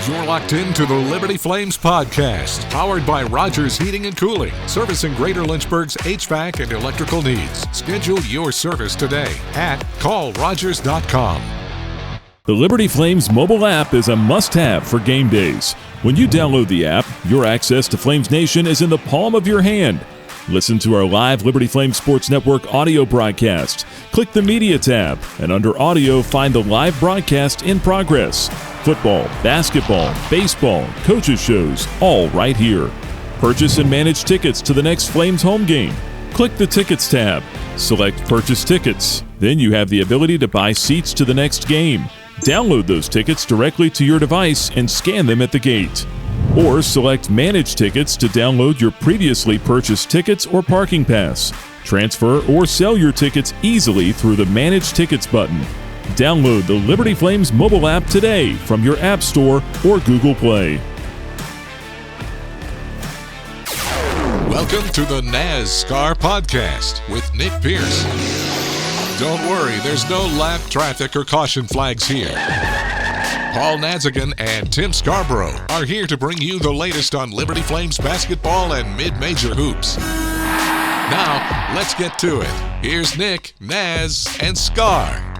You're locked into the Liberty Flames podcast, powered by Rogers Heating and Cooling, servicing Greater Lynchburg's HVAC and electrical needs. Schedule your service today at callrogers.com. The Liberty Flames mobile app is a must-have for game days. When you download the app, your access to Flames Nation is in the palm of your hand. Listen to our live Liberty Flames Sports Network audio broadcast. Click the Media tab, and under Audio, find the live broadcast in progress. Football, basketball, baseball, coaches shows, all right here. Purchase and manage tickets to the next Flames home game. Click the Tickets tab. Select Purchase Tickets. Then you have the ability to buy seats to the next game. Download those tickets directly to your device and scan them at the gate. Or select Manage Tickets to download your previously purchased tickets or parking pass. Transfer or sell your tickets easily through the Manage Tickets button. Download the Liberty Flames mobile app today from your App Store or Google Play. Welcome to the NAZSCAR podcast with Nick Pierce. Don't worry, there's no lap, traffic, or caution flags here. Paul Nazigian and Tim Scarborough are here to bring you the latest on Liberty Flames basketball and mid-major hoops. Now, let's get to it. Here's Nick, Naz, and Scar.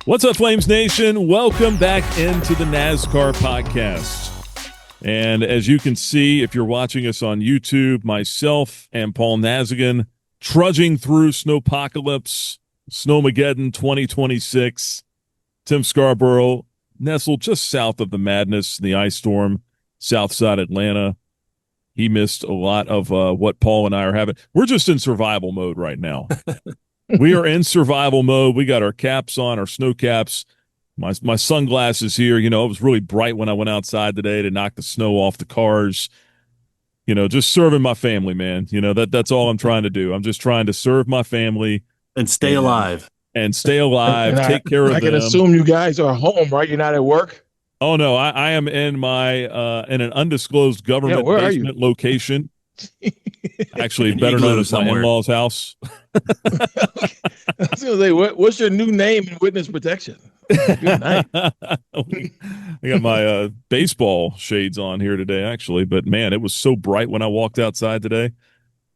What's up, Flames Nation? Welcome back into the NAZSCAR podcast. And as you can see, if you're watching us on YouTube, myself and Paul Nazigian trudging through Snowpocalypse, Snowmageddon 2026. Tim Scarborough, nestled just south of the madness, the ice storm, south side Atlanta. He missed a lot of what Paul and I are having. We're just in survival mode right now. We are in survival mode. We got our caps on, our snow caps. My sunglasses here. You know, it was really bright when I went outside today to knock the snow off the cars. You know, just serving my family, man. You know, that's all I'm trying to do. I'm just trying to serve my family. And stay alive. And stay alive. And take care of them. I can assume you guys are home, right? You're not at work? Oh, no. I am in in an undisclosed government basement location. Actually, better known as my in-laws' house. I was going to say, what's your new name in witness protection? Good night. I got my baseball shades on here today, actually. But, man, it was so bright when I walked outside today.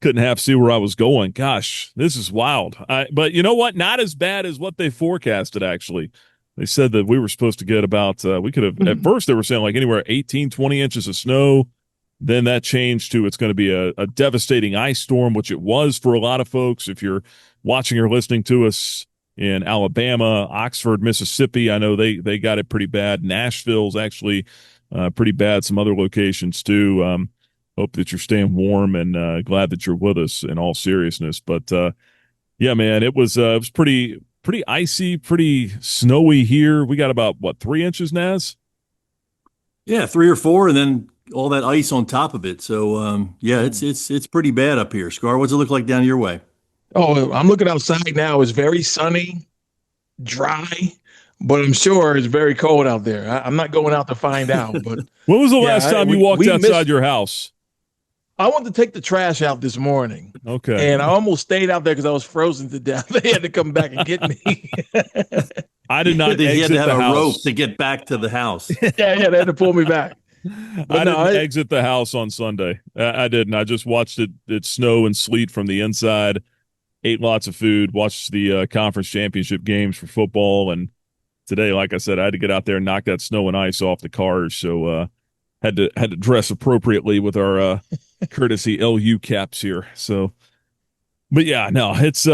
Couldn't half see where I was going. Gosh, this is wild. But you know what? Not as bad as what they forecasted, actually. They said that we were supposed to get about, we could have, at first they were saying like anywhere 18, 20 inches of snow. Then that changed to it's going to be a devastating ice storm, which it was for a lot of folks. If you're watching or listening to us in Alabama, Oxford, Mississippi, I know they got it pretty bad. Nashville's actually pretty bad. Some other locations too. Hope that you're staying warm and glad that you're with us in all seriousness. But yeah, man, it was pretty icy, pretty snowy here. We got about 3 inches, Naz? Yeah, 3 or 4, and then all that ice on top of it. So yeah, it's pretty bad up here. Scar, what's it look like down your way? Oh, I'm looking outside now. It's very sunny, dry, but I'm sure it's very cold out there. I'm not going out to find out. But when was the last time you walked outside your house? I went to take the trash out this morning. Okay. And I almost stayed out there because I was frozen to death. They had to come back and get me. I did not He had to have a house. rope to get back to the house. Yeah, they had to pull me back. I didn't exit the house on Sunday. I didn't. I just watched it snow and sleet from the inside, ate lots of food, watched the conference championship games for football. And today, like I said, I had to get out there and knock that snow and ice off the cars. So had to dress appropriately with our courtesy LU caps here. So, but yeah, no, it's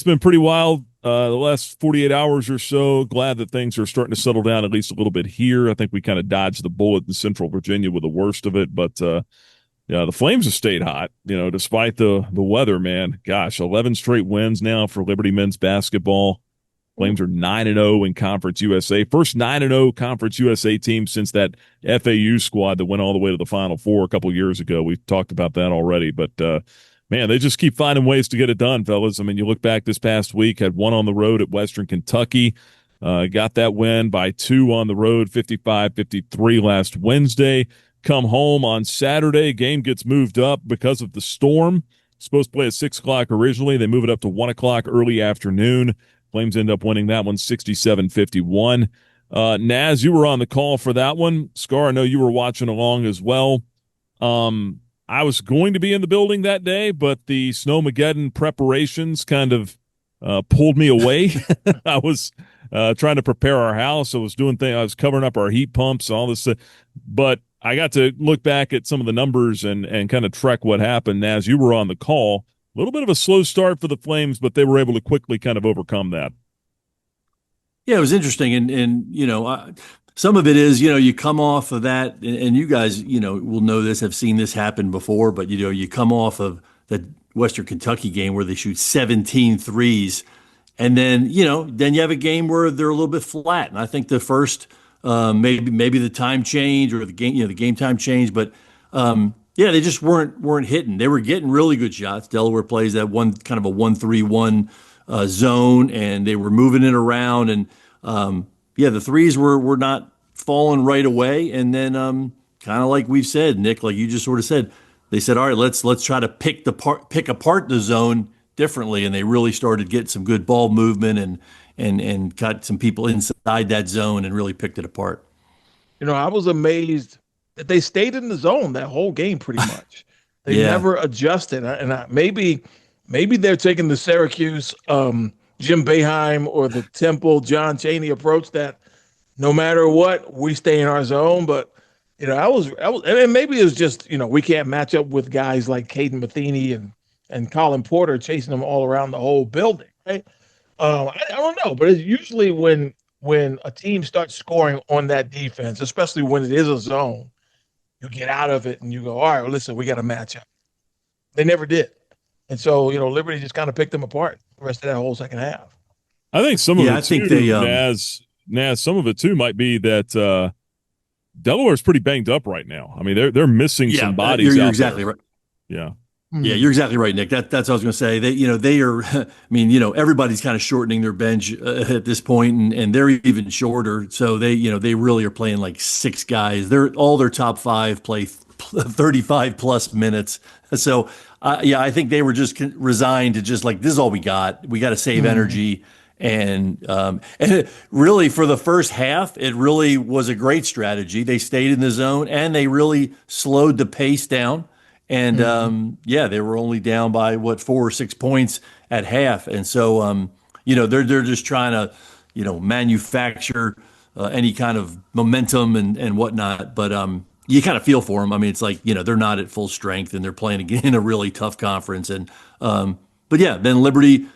been pretty wild the last 48 hours or so. Glad that things are starting to settle down at least a little bit here. I think we kind of dodged the bullet in Central Virginia with the worst of it, but yeah, the Flames have stayed hot, you know, despite the weather, man. Gosh, 11 straight wins now for Liberty men's basketball. Flames are 9-0 in Conference USA. First 9-0 Conference USA team since that FAU squad that went all the way to the Final Four a couple years ago. We've talked about that already, but man, they just keep finding ways to get it done, fellas. I mean, you look back this past week, had one on the road at Western Kentucky, got that win by 2 on the road, 55-53 last Wednesday. Come home on Saturday, game gets moved up because of the storm. Supposed to play at 6 o'clock originally. They move it up to 1 o'clock early afternoon. Flames end up winning that one 67-51. Naz, you were on the call for that one. Scar, I know you were watching along as well. I was going to be in the building that day, but the Snowmageddon preparations kind of pulled me away. I was trying to prepare our house. I was doing things. I was covering up our heat pumps, all this. But I got to look back at some of the numbers and kind of track what happened. As you were on the call, a little bit of a slow start for the Flames, but they were able to quickly kind of overcome that. Yeah, it was interesting, and some of it is, you come off of that, and you guys, will know this, have seen this happen before, but you come off of the Western Kentucky game where they shoot 17 threes, and then then you have a game where they're a little bit flat, and I think the first maybe the time change or the game time change, but they just weren't hitting. They were getting really good shots. Delaware plays that one kind of a 1-3-1 zone, and they were moving it around, and the threes were not falling right away. And then kind of like we've said, Nick, like you just sort of said, they said, all right, let's try to pick apart the zone differently, and they really started getting some good ball movement and got some people inside that zone and really picked it apart. I was amazed that they stayed in the zone that whole game pretty much. They never adjusted, and maybe they're taking the Syracuse Jim Boeheim or the Temple John Chaney approach that no matter what, we stay in our zone. But I was, and maybe it was just we can't match up with guys like Caden Matheny and Colin Porter chasing them all around the whole building, right? I don't know, but it's usually when a team starts scoring on that defense, especially when it is a zone, you get out of it and you go, all right, well, listen, we got to match up. They never did. And so, Liberty just kind of picked them apart the rest of that whole second half. I think some of it too, Naz, some of it too might be that Delaware's pretty banged up right now. I mean, they're missing some bodies. You're exactly right. Yeah. Yeah, you're exactly right, Nick. That's what I was going to say. They are. I mean, everybody's kind of shortening their bench at this point, and they're even shorter. So they really are playing like six guys. All their top five play 35 plus minutes. So I think they were just resigned to just like, this is all we got. We got to save energy. And really for the first half, it really was a great strategy. They stayed in the zone and they really slowed the pace down. And they were only down by 4 or 6 points at half. And so, they're just trying to, manufacture any kind of momentum and whatnot. But you kind of feel for them. I mean, it's like, they're not at full strength and they're playing again in a really tough conference. And then Liberty,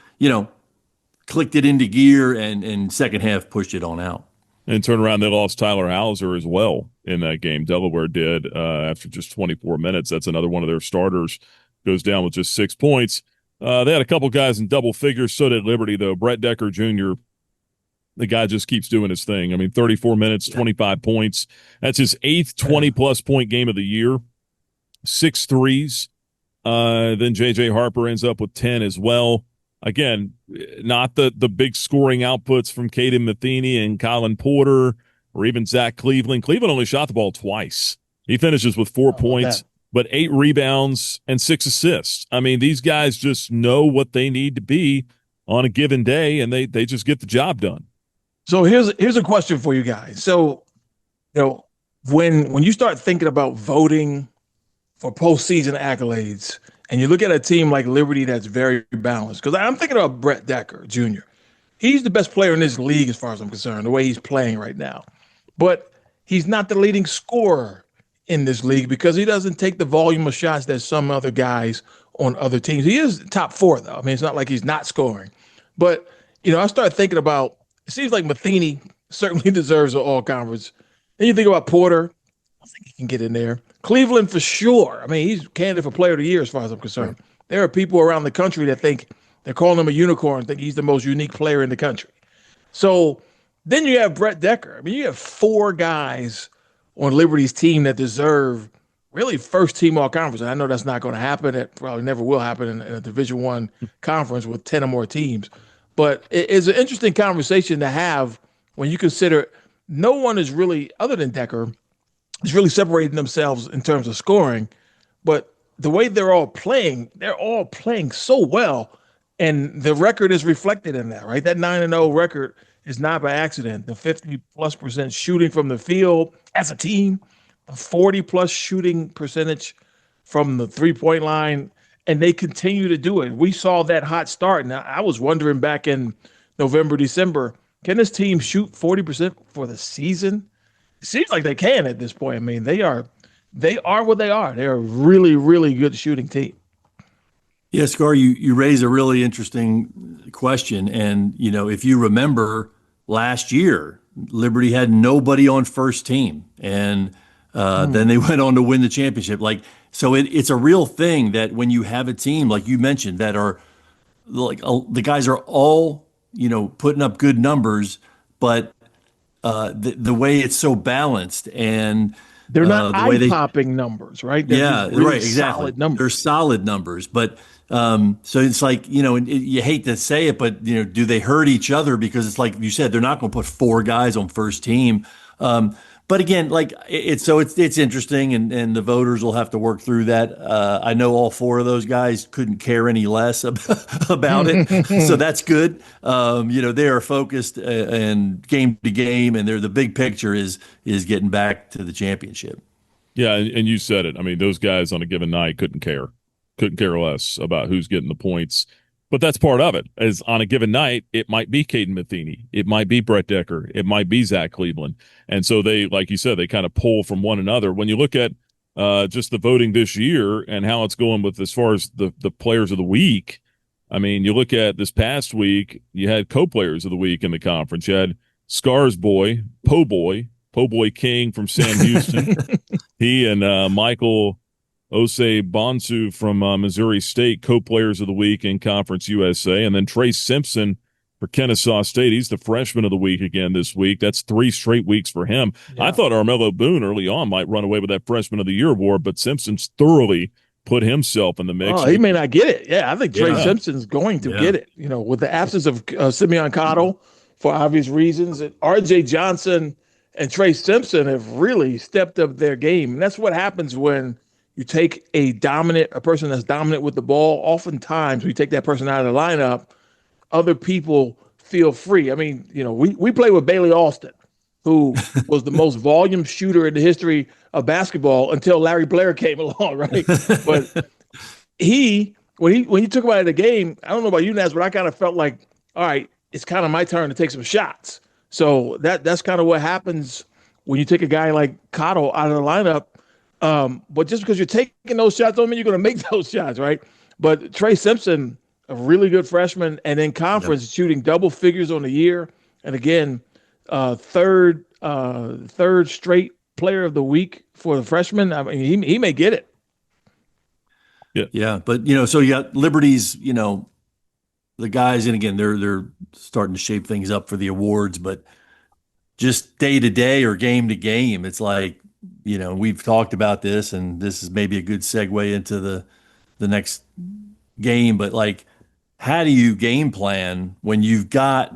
clicked it into gear and second half pushed it on out. And turn around, they lost Tyler Hauser as well in that game. Delaware did after just 24 minutes. That's another one of their starters. Goes down with just 6 points. They had a couple guys in double figures. So did Liberty, though. Brett Decker Jr., the guy just keeps doing his thing. I mean, 34 minutes, 25 points. That's his 8th 20-plus point game of the year. 6 threes. Then J.J. Harper ends up with 10 as well. Again, not the big scoring outputs from Caden Matheny and Colin Porter or even Zach Cleveland. Cleveland only shot the ball twice. He finishes with 4 points, but 8 rebounds and 6 assists. I mean, these guys just know what they need to be on a given day, and they just get the job done. So here's a question for you guys. So, when you start thinking about voting for postseason accolades, and you look at a team like Liberty that's very balanced, because I'm thinking about Brett Decker Jr. He's the best player in this league as far as I'm concerned, the way he's playing right now. But he's not the leading scorer in this league because he doesn't take the volume of shots that some other guys on other teams. He is top 4, though. I mean, it's not like he's not scoring. But, I started thinking about, it seems like Matheny certainly deserves an all-conference. Then you think about Porter. I think he can get in there. Cleveland for sure. I mean, he's candidate for player of the year as far as I'm concerned. Right. There are people around the country that think they're calling him a unicorn, think he's the most unique player in the country. So then you have Brett Decker. I mean, you have 4 guys on Liberty's team that deserve really first team all conference. And I know that's not going to happen. It probably never will happen in a Division I conference with 10 or more teams. But it's an interesting conversation to have when you consider no one is really, other than Decker, is really separating themselves in terms of scoring. But the way they're all playing so well. And the record is reflected in that, right? That 9-0 record is not by accident. The 50+% shooting from the field as a team, a 40+ shooting percentage from the 3-point line, and they continue to do it. We saw that hot start. Now, I was wondering back in November, December, can this team shoot 40% for the season? It seems like they can at this point. I mean, they are what they are. They're a really, really good shooting team. Yeah, Scar, you raise a really interesting question. And, if you remember last year, Liberty had nobody on first team. And then they went on to win the championship. So it's a real thing that when you have a team, like you mentioned, that are like the guys are all, putting up good numbers, but the way it's so balanced and they're not the way eye-popping numbers, right? They're really right, exactly. Solid numbers. They're solid numbers, but so it's like, you hate to say it, but do they hurt each other? Because it's like you said, they're not going to put 4 guys on first team. But again, it's interesting, and the voters will have to work through that. I know all 4 of those guys couldn't care any less about it, so that's good. They are focused and game to game, and the big picture is getting back to the championship. Yeah, and you said it. I mean, those guys on a given night couldn't care less about who's getting the points. But that's part of it. As on a given night, it might be Caden Matheny, it might be Brett Decker, it might be Zach Cleveland, and so they, like you said, they kind of pull from one another. When you look at just the voting this year and how it's going with as far as the players of the week, I mean, you look at this past week, you had co-players of the week in the conference. You had Scar's boy, Po Boy King from Sam Houston. He and Michael Osei Bonsu from Missouri State, co-players of the week in Conference USA. And then Trey Simpson for Kennesaw State. He's the freshman of the week again this week. That's 3 straight weeks for him. Yeah. I thought Armello Boone early on might run away with that freshman of the year award, but Simpson's thoroughly put himself in the mix. Oh, he may not get it. Yeah, I think Trey Simpson's going to get it. With the absence of Simeon Cottle for obvious reasons, and R.J. Johnson and Trey Simpson have really stepped up their game. And that's what happens when you take a person that's dominant with the ball. Oftentimes, we take that person out of the lineup, other people feel free. I mean, we play with Bailey Alston, who was the most volume shooter in the history of basketball until Larry Blair came along, right? But when he took him out of the game, I don't know about you, Naz, but I kind of felt like, all right, it's kind of my turn to take some shots. So that's kind of what happens when you take a guy like Cottle out of the lineup. But just because you're taking those shots don't mean you're going to make those shots, right? But Trey Simpson, a really good freshman, and in conference shooting double figures on the year, and again, third straight player of the week for the freshman. I mean, he may get it. Yeah. But so you got Liberty's, the guys, and again, they're starting to shape things up for the awards, but just day to day or game to game, it's like, we've talked about this, and this is maybe a good segue into the next game, but how do you game plan when you've got,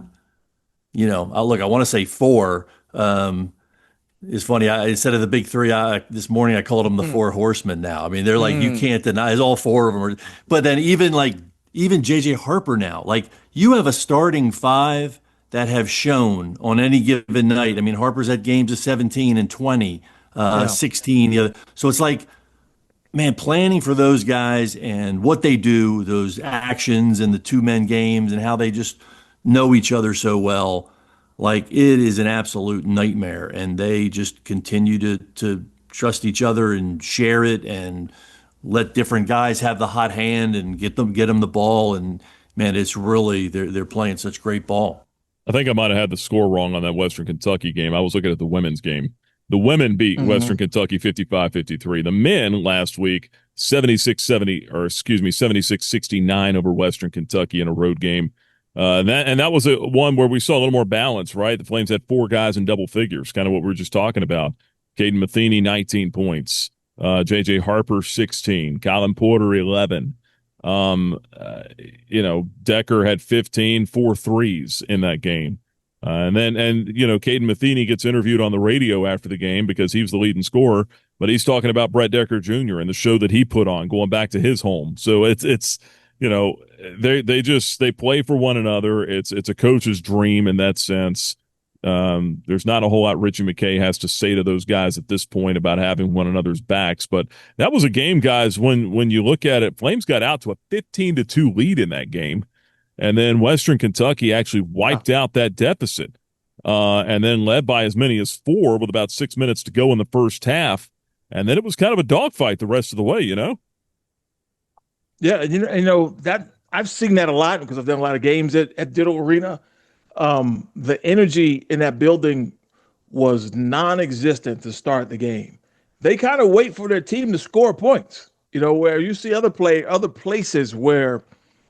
I want to say 4. It's funny. Instead of the big 3, this morning I called them the 4 horsemen now. I mean, they're like, you can't deny it's all 4 of them. But then even JJ Harper now, you have a starting 5 that have shown on any given night. I mean, Harper's had games of 17 and 20. 16. So it's like, man, planning for those guys and what they do, those actions and the 2-man games and how they just know each other so well. It is an absolute nightmare. And they just continue to trust each other and share it and let different guys have the hot hand and get them the ball. And man, it's really, they're playing such great ball. I think I might have had the score wrong on that Western Kentucky game. I was looking at the women's game. The women beat Western Kentucky 55-53. The men last week 76-69 over Western Kentucky in a road game. And that was one where we saw a little more balance, right? The Flames had 4 guys in double figures, kind of what we were just talking about. Caden Matheny 19 points, JJ Harper 16, Colin Porter 11. Decker had 15, 4 threes in that game. And Caden Matheny gets interviewed on the radio after the game because he was the leading scorer, but he's talking about Brett Decker Jr. and the show that he put on going back to his home. So it's they play for one another. It's a coach's dream in that sense. There's not a whole lot Richie McKay has to say to those guys at this point about having one another's backs. But that was a game, guys, when you look at it, Flames got out to a 15-2 lead in that game. And then Western Kentucky actually wiped out that deficit, and then led by as many as 4 with about 6 minutes to go in the first half. And then it was kind of a dogfight the rest of the way, Yeah, that I've seen that a lot because I've done a lot of games at Diddle Arena. The energy in that building was non-existent to start the game. They kind of wait for their team to score points, where you see other places where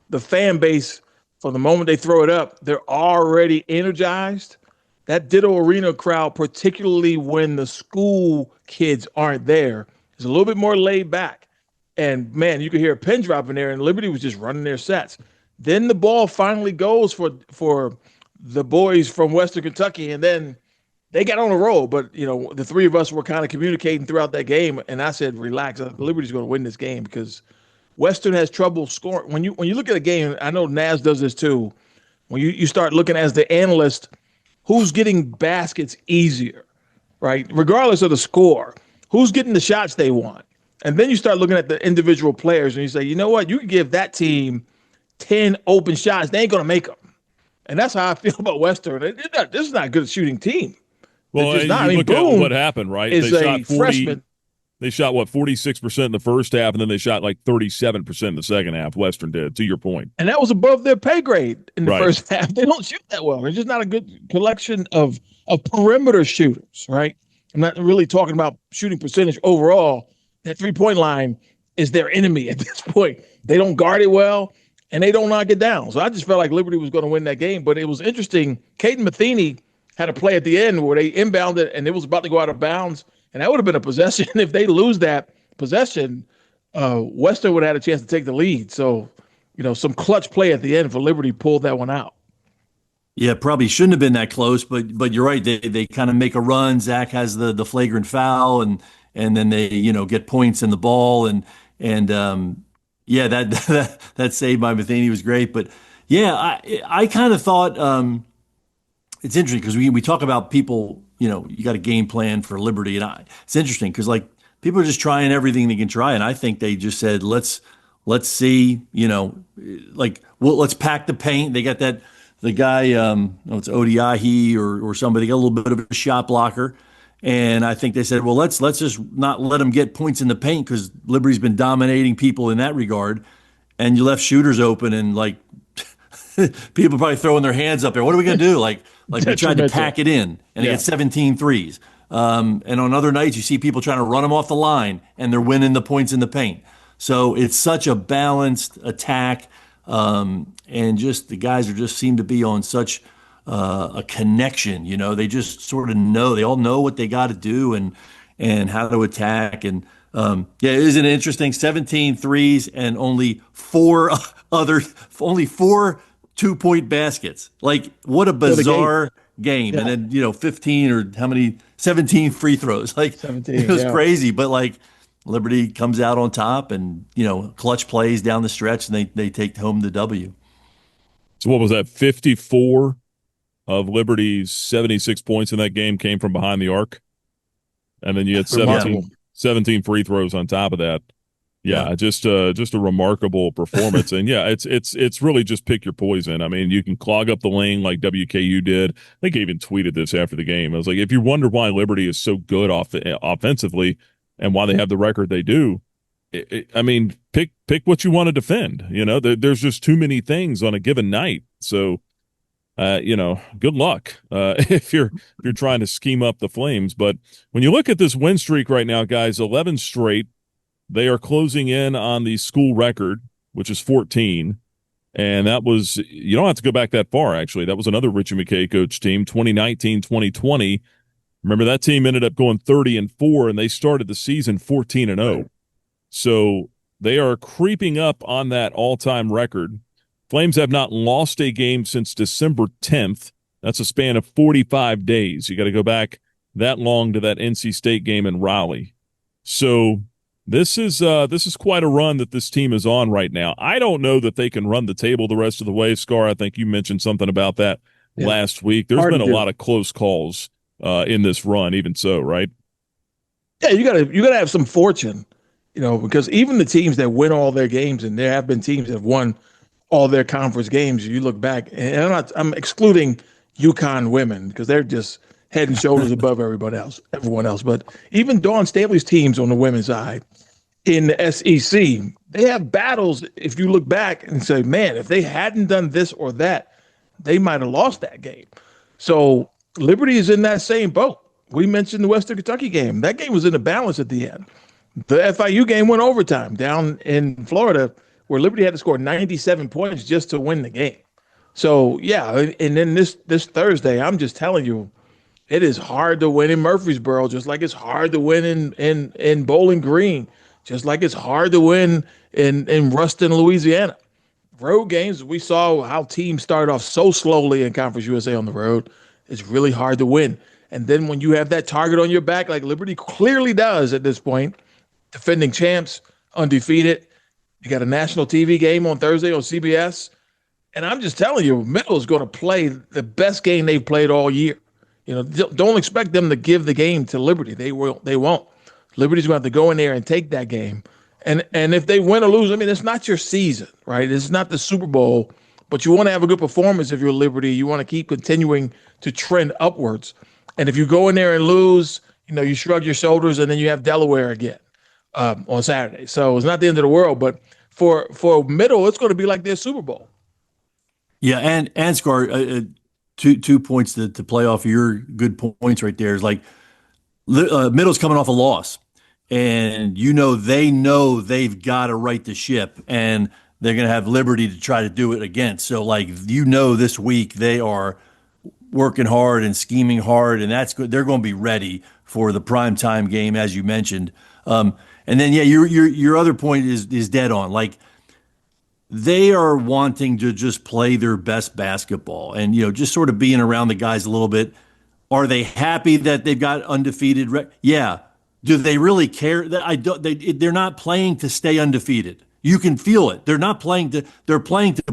the fan base, from the moment they throw it up, they're already energized. That Diddle Arena crowd, particularly when the school kids aren't there, is a little bit more laid back. And man, you could hear a pin drop in there, and Liberty was just running their sets. Then the ball finally goes for the boys from Western Kentucky, and then they got on a roll. But the three of us were kind of communicating throughout that game, and I said, "Relax, Liberty's going to win this game," because Western has trouble scoring. When you look at a game, I know Naz does this too. When you start looking as the analyst, who's getting baskets easier, right? Regardless of the score, who's getting the shots they want. And then you start looking at the individual players and you say, you know what? You can give that team 10 open shots. They ain't going to make them. And that's how I feel about Western. This is not a good shooting team. Well, look at what happened, right? They shot 40, freshman. They shot, 46% in the first half, and then they shot like 37% in the second half. Western did, to your point. And that was above their pay grade in the first half. They don't shoot that well. It's just not a good collection of perimeter shooters, right? I'm not really talking about shooting percentage overall. That three-point line is their enemy at this point. They don't guard it well, and they don't knock it down. So I just felt like Liberty was going to win that game. But it was interesting. Caden Matheny had a play at the end where they inbounded, and it was about to go out of bounds. And that would have been a possession. If they lose that possession, Western would have had a chance to take the lead. So, some clutch play at the end for Liberty pulled that one out. Yeah, probably shouldn't have been that close, but you're right. They kind of make a run. Zach has the flagrant foul, and then they get points in the ball, and that save by Matheny was great. But yeah, I kind of thought it's interesting because we talk about people. You got a game plan for Liberty, and it's interesting because people are just trying everything they can try, and I think they just said let's see, let's pack the paint. They got the guy, it's Odiahi or somebody, got a little bit of a shot blocker, and I think they said, well, let's just not let them get points in the paint because Liberty's been dominating people in that regard, and you left shooters open, and people probably throwing their hands up there. What are we going to do? We tried to pack it in, and they had 17 threes. And on other nights, you see people trying to run them off the line, and they're winning the points in the paint. So it's such a balanced attack, and just the guys just seem to be on such a connection. They just sort of know. They all know what they got to do and how to attack. And isn't it interesting? 17 threes and only four 2-point baskets. What a bizarre game. Yeah. And then 15 or 17 free throws. 17, it was crazy. But Liberty comes out on top, and clutch plays down the stretch, and they take home the W. So what was that? 54 of Liberty's 76 points in that game came from behind the arc, and then you had 17 free throws on top of that. Yeah, just a remarkable performance. And it's really just pick your poison. I mean, you can clog up the lane like WKU did. I think I even tweeted this after the game. I was like, if you wonder why Liberty is so good offensively and why they have the record they do, pick what you want to defend. There's just too many things on a given night. So, good luck if you're trying to scheme up the Flames. But when you look at this win streak right now, guys, 11 straight. They are closing in on the school record, which is 14. And that was, you don't have to go back that far, actually. That was another Richie McKay coach team, 2019, 2020. Remember, that team ended up going 30-4, and they started the season 14-0. So they are creeping up on that all-time record. Flames have not lost a game since December 10th. That's a span of 45 days. You got to go back that long to that NC State game in Raleigh. So This is quite a run that this team is on right now. I don't know that they can run the table the rest of the way. Scar, I think you mentioned something about that last week. There's been a lot of close calls in this run, even so, right? Yeah, you gotta have some fortune, because even the teams that win all their games, and there have been teams that have won all their conference games. You look back, and I'm excluding UConn women because they're just head and shoulders above everyone else. But even Dawn Staley's teams on the women's side in the SEC, they have battles. If you look back and say, man, if they hadn't done this or that, they might have lost that game. So Liberty is in that same boat. We mentioned the Western Kentucky game. That game was in the balance at the end. The FIU game went overtime down in Florida, where Liberty had to score 97 points just to win the game. So, yeah, and then this Thursday, I'm just telling you, it is hard to win in Murfreesboro, just like it's hard to win in Bowling Green, just like it's hard to win in Ruston, Louisiana. Road games, we saw how teams started off so slowly in Conference USA on the road. It's really hard to win. And then when you have that target on your back, like Liberty clearly does at this point, defending champs, undefeated, you got a national TV game on Thursday on CBS. And I'm just telling you, Middle is going to play the best game they've played all year. Don't expect them to give the game to Liberty. They won't. Liberty's going to have to go in there and take that game. And if they win or lose, I mean, it's not your season, right? It's not the Super Bowl, but you want to have a good performance if you're Liberty. You want to keep continuing to trend upwards. And if you go in there and lose, you shrug your shoulders, and then you have Delaware again on Saturday. So it's not the end of the world, but for Middle, it's going to be like their Super Bowl. Yeah, and Scar, two points to play off of your good points right there is like Middle's coming off a loss, and they know they've got to right the ship, and they're going to have Liberty to try to do it against. So this week they are working hard and scheming hard, and that's good. They're going to be ready for the primetime game, as you mentioned. And then your other point is dead on. Like, they are wanting to just play their best basketball and, just sort of being around the guys a little bit. Are they happy that they've got undefeated? Yeah. Do they really care? They're not playing to stay undefeated. You can feel it. They're playing to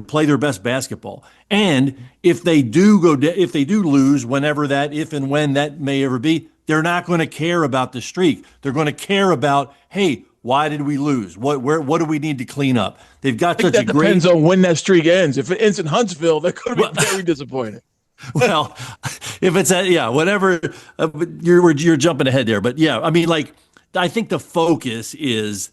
play their best basketball. And if they do lose, if and when that may ever be, they're not going to care about the streak. They're going to care about, hey, why did we lose? What do we need to clean up? They've got such a great. Depends on when that streak ends. If it ends in Huntsville, they're going to be very disappointed. Well, if it's whatever, you're jumping ahead there. But yeah, I mean, I think the focus is,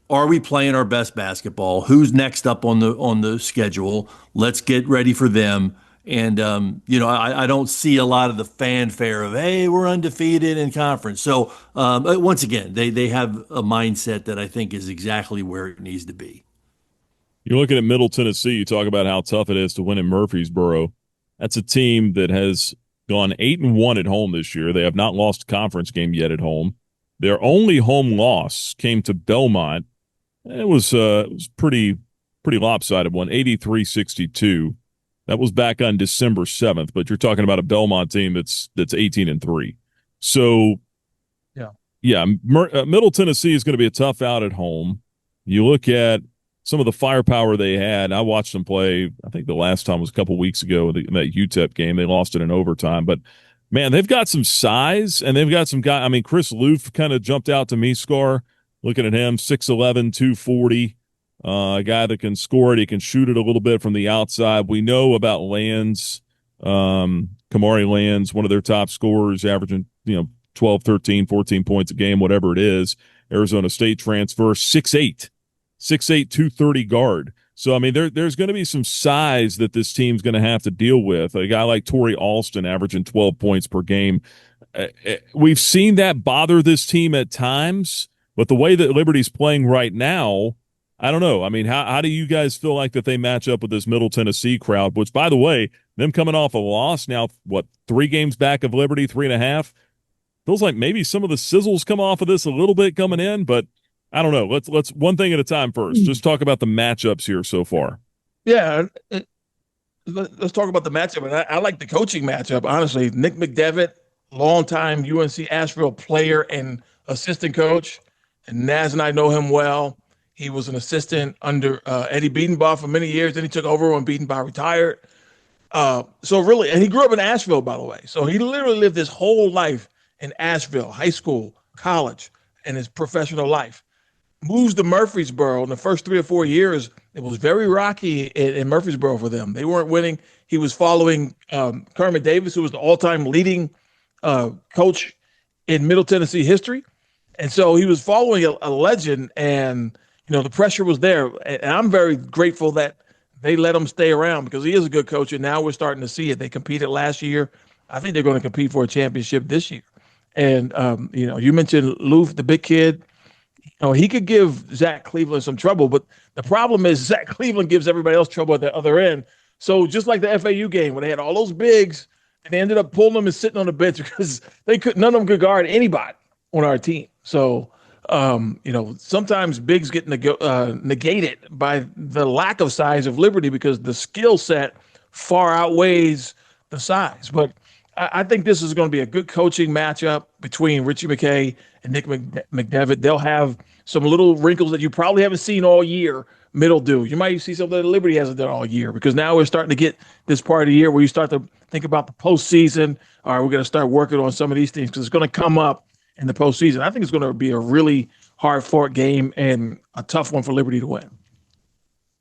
are we playing our best basketball? Who's next up on the schedule? Let's get ready for them. And, I don't see a lot of the fanfare of, hey, we're undefeated in conference. So, once again, they have a mindset that I think is exactly where it needs to be. You're looking at Middle Tennessee. You talk about how tough it is to win in Murfreesboro. That's a team that has gone 8-1 at home this year. They have not lost a conference game yet at home. Their only home loss came to Belmont. It was pretty lopsided one, 83-62. That was back on December 7th, but you're talking about a Belmont team that's 18-3. So, Middle Tennessee is going to be a tough out at home. You look at some of the firepower they had. I watched them play. I think the last time was a couple weeks ago in that UTEP game. They lost it in overtime, but man, they've got some size and they've got some guys. I mean, Chris Loof kind of jumped out to me, Scar, looking at him, 6'11", 240. A guy that can score it. He can shoot it a little bit from the outside. We know about Lands, Kamari Lands, one of their top scorers, averaging 12, 13, 14 points a game, whatever it is. Arizona State transfer, 6'8", 230 guard. So, I mean, there's going to be some size that this team's going to have to deal with. A guy like Torrey Alston averaging 12 points per game. We've seen that bother this team at times, but the way that Liberty's playing right now, I don't know. I mean, how do you guys feel like that they match up with this Middle Tennessee crowd, which, by the way, them coming off a loss now, 3 games back of Liberty, 3.5? Feels like maybe some of the sizzles come off of this a little bit coming in, but I don't know. Let's one thing at a time first. Just talk about the matchups here so far. Yeah, let's talk about the matchup. And I like the coaching matchup, honestly. Nick McDevitt, longtime UNC Asheville player and assistant coach, and Naz and I know him well. He was an assistant under Eddie Biedenbaugh for many years. Then he took over when Biedenbaugh retired. So really, and he grew up in Asheville, by the way. So he literally lived his whole life in Asheville, high school, college, and his professional life. Moves to Murfreesboro in the first 3 or 4 years. It was very rocky in Murfreesboro for them. They weren't winning. He was following Kermit Davis, who was the all-time leading coach in Middle Tennessee history. And so he was following a legend, and the pressure was there. And I'm very grateful that they let him stay around because he is a good coach, and now we're starting to see it. They competed last year. I think they're going to compete for a championship this year. And you mentioned Loof, the big kid. He could give Zach Cleveland some trouble, but the problem is Zach Cleveland gives everybody else trouble at the other end. So just like the FAU game where they had all those bigs and they ended up pulling them and sitting on the bench because none of them could guard anybody on our team. So, sometimes bigs get negated by the lack of size of Liberty because the skill set far outweighs the size. But I think this is going to be a good coaching matchup between Richie McKay and Nick McDevitt. They'll have some little wrinkles that you probably haven't seen all year. Middle do. You might see something that Liberty hasn't done all year because now we're starting to get this part of the year where you start to think about the postseason. All right, we're going to start working on some of these things because it's going to come up in the postseason. I think it's going to be a really hard-fought game and a tough one for Liberty to win.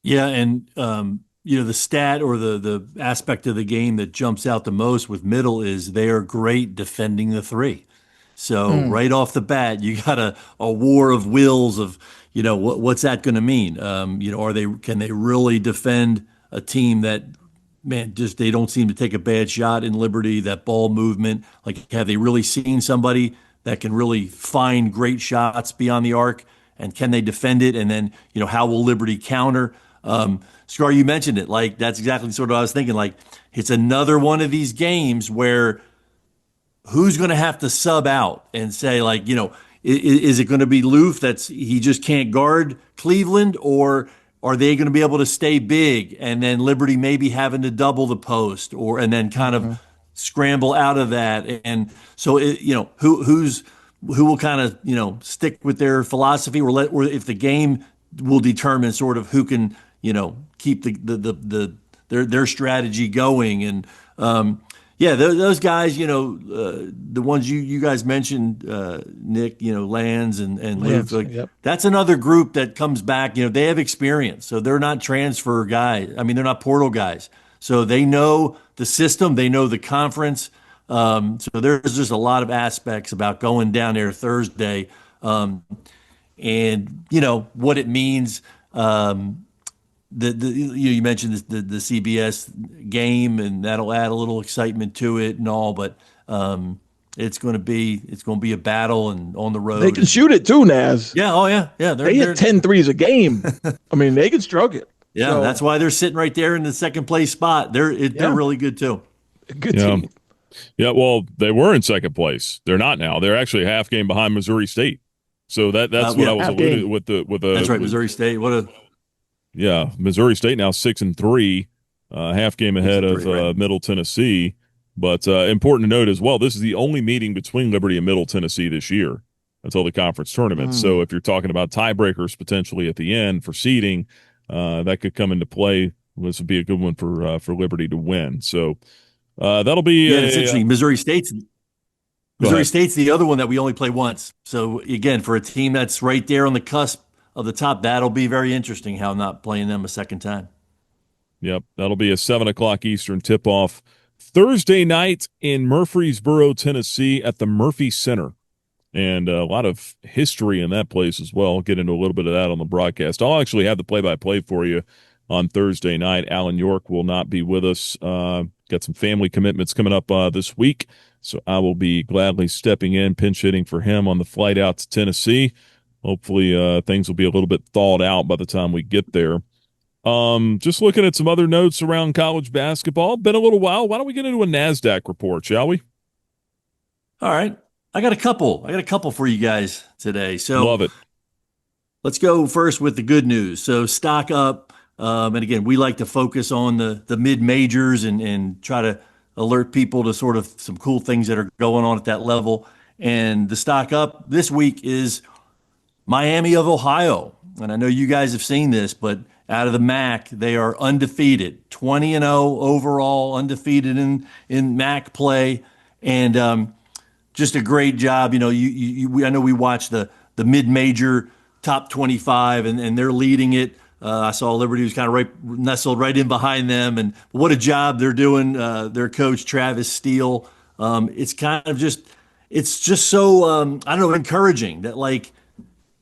Yeah, and the stat or the aspect of the game that jumps out the most with Middle is they are great defending the three. So right off the bat, you got a war of wills of, what's that going to mean? Can they really defend a team that, man, just they don't seem to take a bad shot in Liberty, that ball movement? Like, have they really seen somebody that can really find great shots beyond the arc? And can they defend it? And then, how will Liberty counter? Scar, you mentioned it. Like, that's exactly sort of what I was thinking. Like, it's another one of these games where who's going to have to sub out and say, like, is it going to be Loof he just can't guard Cleveland, or are they going to be able to stay big and then Liberty maybe having to double the post and then kind of scramble out of that? And so, who will kind of, stick with their philosophy or if the game will determine sort of who can, keep their strategy going. And those guys, the ones you guys mentioned, Nick, Lands and Luke, that's another group that comes back. They have experience, so they're not transfer guys. I mean, they're not portal guys, so they know the system, they know the conference. So there's just a lot of aspects about going down there Thursday, and what it means. You mentioned the CBS game, and that'll add a little excitement to it and all, but it's going to be a battle and on the road. They can shoot it too, Naz. Yeah, oh yeah. They hit 10 threes a game. I mean, they can stroke it. Yeah, so that's why they're sitting right there in the second place spot. They're really good too. Good team. Yeah, well, they were in second place. They're not now. They're actually a half game behind Missouri State. So that's what I was alluding with That's right, Missouri State. Missouri State now 6-3, half game ahead of Middle Tennessee. But important to note as well, this is the only meeting between Liberty and Middle Tennessee this year until the conference tournament. So if you're talking about tiebreakers potentially at the end for seeding, that could come into play. This would be a good one for Liberty to win. So that'll be it's interesting. Missouri State's the other one that we only play once. So again, for a team that's right there on the cusp of the top, that'll be very interesting how not playing them a second time. Yep, that'll be a 7:00 Eastern tip-off Thursday night in Murfreesboro, Tennessee at the Murphy Center. And a lot of history in that place as well. I'll get into a little bit of that on the broadcast. I'll actually have the play-by-play for you on Thursday night. Alan York will not be with us. Got some family commitments coming up this week, so I will be gladly stepping in, pinch hitting for him on the flight out to Tennessee. Hopefully things will be a little bit thawed out by the time we get there. Just looking at some other notes around college basketball. Been a little while. Why don't we get into a NASDAQ report, shall we? All right. I got a couple for you guys today. So love it. Let's go first with the good news. So stock up. And again, we like to focus on the mid-majors and try to alert people to sort of some cool things that are going on at that level. And the stock up this week is Miami of Ohio. And I know you guys have seen this, but out of the MAC, they are undefeated, 20-0 overall, undefeated in MAC play, and just a great job. I know we watched the mid-major top 25, and they're leading it. I saw Liberty was kind of nestled right in behind them, and what a job they're doing. Their coach Travis Steele. It's just so I don't know, encouraging that like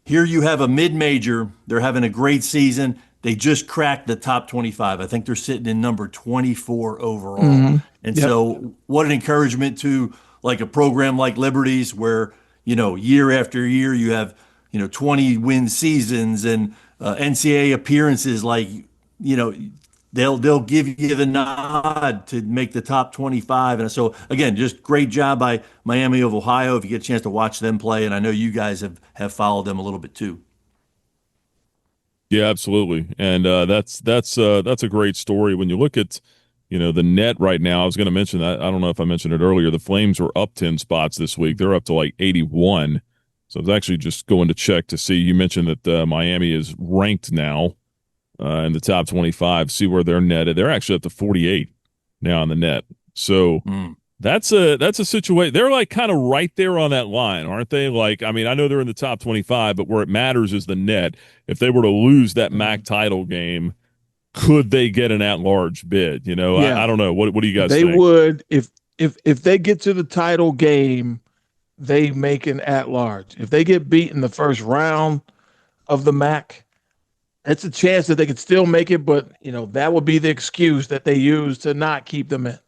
here you have a mid-major. They're having a great season. They just cracked the top 25. I think they're sitting in number 24 overall. Mm-hmm. And so what an encouragement to like a program like Liberty's where, year after year you have, 20-win seasons and NCAA appearances like, they'll give you the nod to make the top 25. And so, again, just great job by Miami of Ohio if you get a chance to watch them play. And I know you guys have followed them a little bit too. Yeah, absolutely. And that's a great story. When you look at, the net right now, I was going to mention that. I don't know if I mentioned it earlier. The Flames were up 10 spots this week. They're up to like 81. So I was actually just going to check to see. You mentioned that Miami is ranked now in the top 25. See where they're netted. They're actually up to 48 now in the net. So that's a situation. They're like kind of right there on that line, aren't they? Like, I mean, I know they're in the top 25, but where it matters is the net. If they were to lose that MAC title game, could they get an at-large bid? I don't know. What do you guys think? They would if they get to the title game, they make an at-large. If they get beat in the first round of the MAC, it's a chance that they could still make it, but that would be the excuse that they use to not keep them in.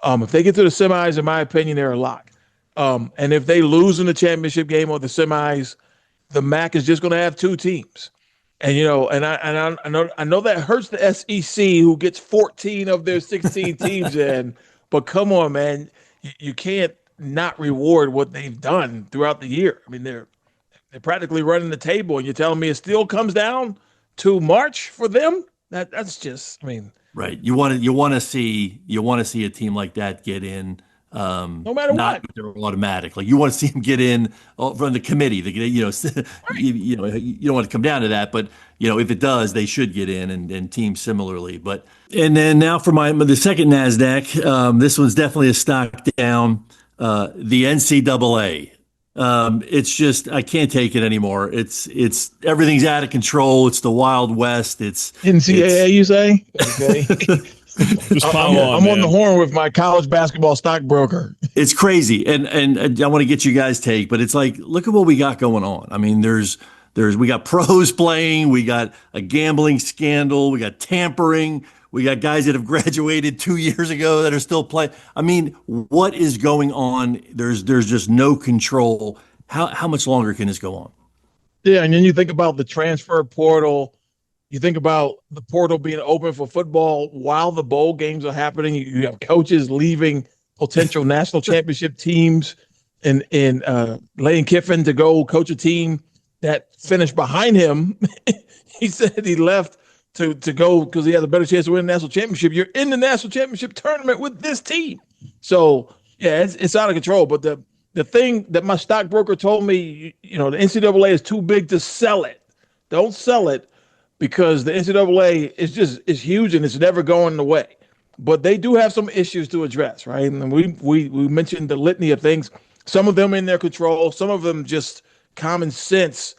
If they get to the semis, in my opinion, they're a lock. And if they lose in the championship game or the semis, the MAC is just going to have two teams. And I know that hurts the SEC, who gets 14 of their 16 teams in. But come on, man, you can't not reward what they've done throughout the year. I mean, they're practically running the table, and you're telling me it still comes down to March for them? That's just, right. You want to see a team like that get in. No matter not what, they're automatic. Like you want to see them get in from the committee. You don't want to come down to that, but if it does, they should get in, and teams similarly. And then now for the second NASDAQ, this one's definitely a stock down. The NCAA. It's just I can't take it anymore. It's everything's out of control. It's the Wild West. It's NCAA. You say? Okay. I'm on the horn with my college basketball stockbroker. It's crazy, and I want to get you guys' take, but it's like, look at what we got going on. I mean, we got pros playing, we got a gambling scandal, we got tampering, we got guys that have graduated 2 years ago that are still playing. I mean, what is going on? There's just no control. How much longer can this go on? Yeah, and then you think about the transfer portal. You think about the portal being open for football while the bowl games are happening. You have coaches leaving potential national championship teams and Lane Kiffin to go coach a team that finished behind him. He said he left to go because he has a better chance to win the national championship. You're in the national championship tournament with this team. So, yeah, it's out of control. But the thing that my stockbroker told me, the NCAA is too big to sell it. Don't sell it. Because the NCAA is huge and it's never going away. But they do have some issues to address, right? And we mentioned the litany of things. Some of them in their control, some of them just common sense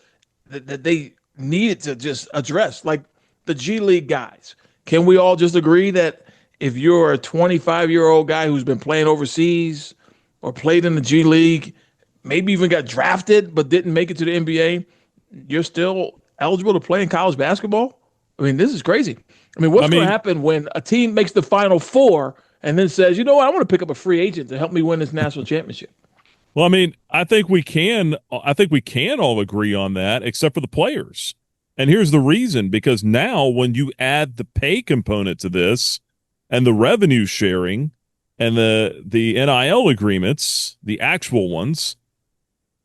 that they needed to just address, like the G League guys. Can we all just agree that if you're a 25-year-old guy who's been playing overseas or played in the G League, maybe even got drafted but didn't make it to the NBA, you're still eligible to play in college basketball? I mean, this is crazy. I mean, what's going to happen when a team makes the Final Four and then says, you know what, I want to pick up a free agent to help me win this national championship? Well, I mean, I think we can all agree on that, except for the players. And here's the reason, because now when you add the pay component to this and the revenue sharing and the NIL agreements, the actual ones,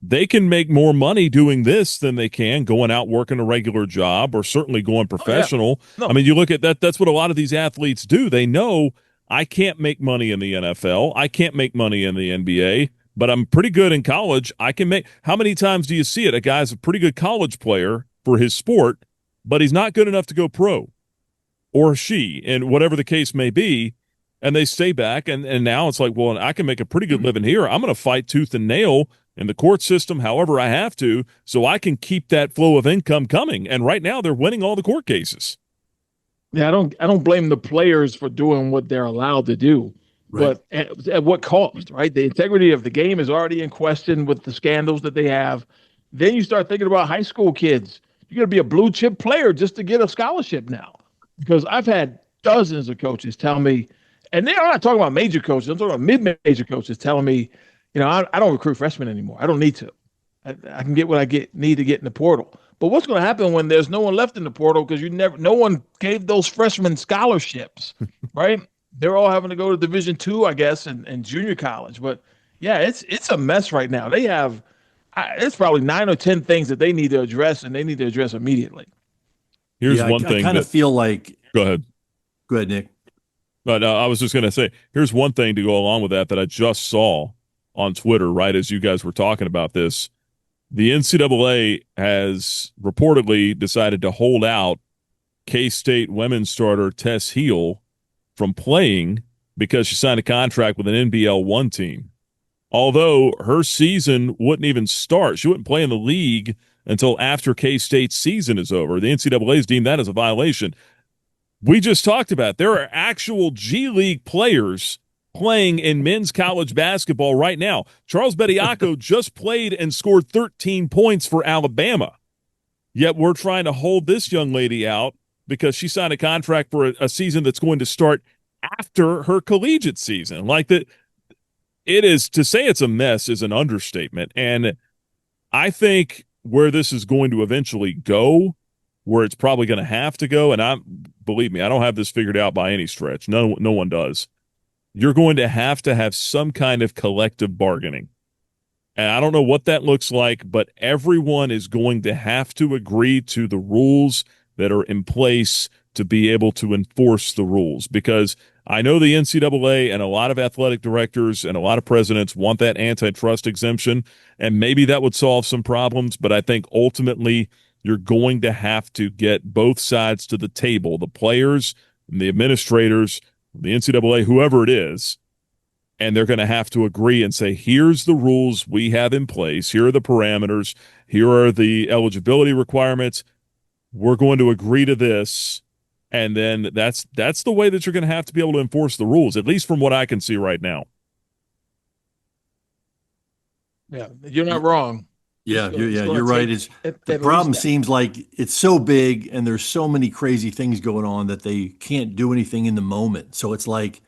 they can make more money doing this than they can going out working a regular job or certainly going professional. Oh, yeah. No. I mean, you look at that. That's what a lot of these athletes do. They know I can't make money in the NFL. I can't make money in the NBA, but I'm pretty good in college. I can make – how many times do you see it? A guy's a pretty good college player for his sport, but he's not good enough to go pro, or she, and whatever the case may be, and they stay back, and now it's like, well, I can make a pretty good living here. I'm going to fight tooth and nail in the court system however I have to so I can keep that flow of income coming. And right now they're winning all the court cases. Yeah, I don't blame the players for doing what they're allowed to do. Right. But at what cost, right? The integrity of the game is already in question with the scandals that they have. Then you start thinking about high school kids. You got to be a blue chip player just to get a scholarship now. Because I've had dozens of coaches tell me, and I'm not talking about major coaches, I'm talking about mid-major coaches telling me, I don't recruit freshmen anymore. I don't need to. I can get what I need to get in the portal. But what's going to happen when there's no one left in the portal because no one gave those freshmen scholarships, right? They're all having to go to Division II, I guess, and junior college. But yeah, it's a mess right now. They have it's probably 9 or 10 things that they need to address, and they need to address immediately. Here's one thing. I kind of feel like. Go ahead, Nick. But I was just going to say, here's one thing to go along with that I just saw on Twitter, right as you guys were talking about this. The NCAA has reportedly decided to hold out K-State women's starter Tess Heel from playing because she signed a contract with an NBL 1 team. Although her season wouldn't even start. She wouldn't play in the league until after K-State's season is over. The NCAA has deemed that as a violation. We just talked about it. There are actual G League players playing in men's college basketball right now. Charles Bediako just played and scored 13 points for Alabama. Yet we're trying to hold this young lady out because she signed a contract for a season that's going to start after her collegiate season. Like that, it is, to say it's a mess is an understatement. And I think where this is going to eventually go, where it's probably going to have to go, and believe me, I don't have this figured out by any stretch. No one does. You're going to have some kind of collective bargaining. And I don't know what that looks like, but everyone is going to have to agree to the rules that are in place to be able to enforce the rules. Because I know the NCAA and a lot of athletic directors and a lot of presidents want that antitrust exemption, and maybe that would solve some problems, but I think ultimately you're going to have to get both sides to the table, the players and the administrators, the NCAA, whoever it is, and they're going to have to agree and say, here's the rules we have in place. Here are the parameters. Here are the eligibility requirements. We're going to agree to this. And then that's the way that you're going to have to be able to enforce the rules, at least from what I can see right now. Yeah, you're not wrong. Yeah, you're right. The problem seems like it's so big and there's so many crazy things going on that they can't do anything in the moment. So it's like,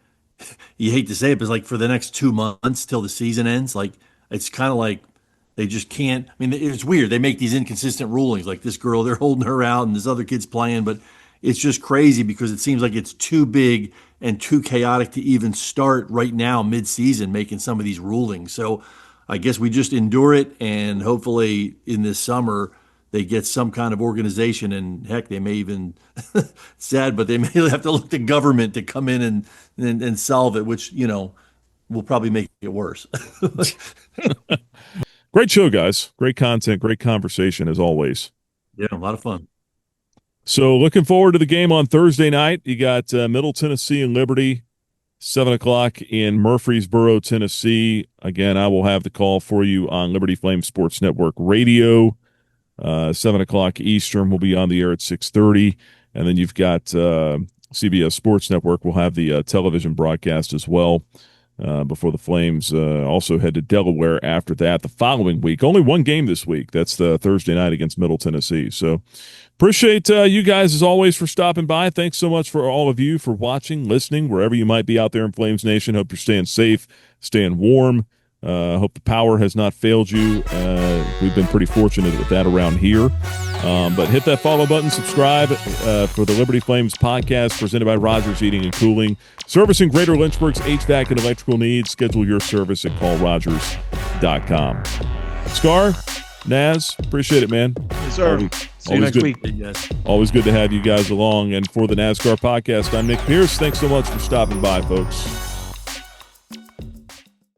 you hate to say it, but it's like for the next 2 months till the season ends, like it's kind of like they just can't. I mean, it's weird. They make these inconsistent rulings, like this girl, they're holding her out and this other kid's playing, but it's just crazy because it seems like it's too big and too chaotic to even start right now mid-season making some of these rulings. So I guess we just endure it, and hopefully in this summer they get some kind of organization, and heck, they may even sad, but they may have to look to government to come in and solve it, which, will probably make it worse. Great show, guys. Great content, great conversation as always. Yeah, a lot of fun. So looking forward to the game on Thursday night. You got Middle Tennessee and Liberty, 7 o'clock in Murfreesboro, Tennessee. Again, I will have the call for you on Liberty Flame Sports Network Radio. 7 o'clock Eastern. We'll be on the air at 6:30. And then you've got CBS Sports Network. We'll have the television broadcast as well before the Flames also head to Delaware after that the following week. Only one game this week. That's the Thursday night against Middle Tennessee. So appreciate you guys, as always, for stopping by. Thanks so much for all of you for watching, listening, wherever you might be out there in Flames Nation. Hope you're staying safe, staying warm. Hope the power has not failed you. We've been pretty fortunate with that around here. But hit that follow button, subscribe for the Liberty Flames podcast presented by Rogers Heating and Cooling. Servicing Greater Lynchburg's HVAC and electrical needs. Schedule your service at callrogers.com. Scar, Naz, appreciate it, man. Yes, sir. See you next week. Yes. Always good to have you guys along. And for the NASCAR podcast, I'm Nick Pierce. Thanks so much for stopping by, folks.